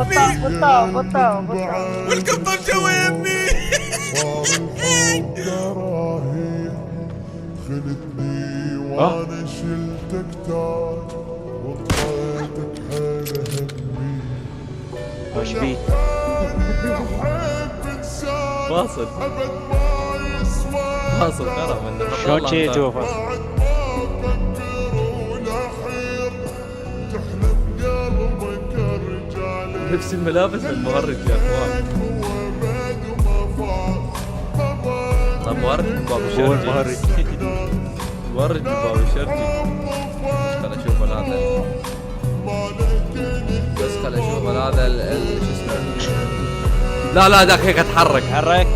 يمي. بطاو والقطة مجوا يمي. صار الحب كراهية، خلتني وانا شلتك تاج وطيتك حيل همي. وش بيه؟ واصل واصل كرم انه شلون جيت وفا؟ نفس الملابس المهرج يا اخوان. طب مهرج من باب هو الشرجي. المهرج. مهرج من باب الشرجي. خل اشوف هذا. بس خل اشوف هذا شو اسمه. لا ذاك هيك اتحرك. حرك.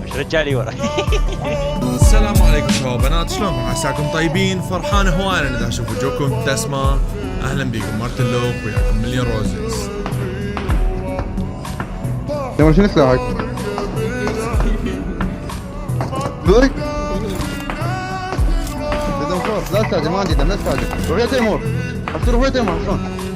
مش رجالي ورا. السلام عليكم شباب بنات، شلونكم؟ عساكم طيبين. فرحان هواي انا دا اشوف وجوهكم مبتسمه. اهلا بيكم مارتن لوك وياكم مليون روزز. تمر شنو سلاحك؟ ذوق لا تستعجل، ما عندي دم، لا تستعجل. روح يا تيمور، روح يا تيمور. شلون؟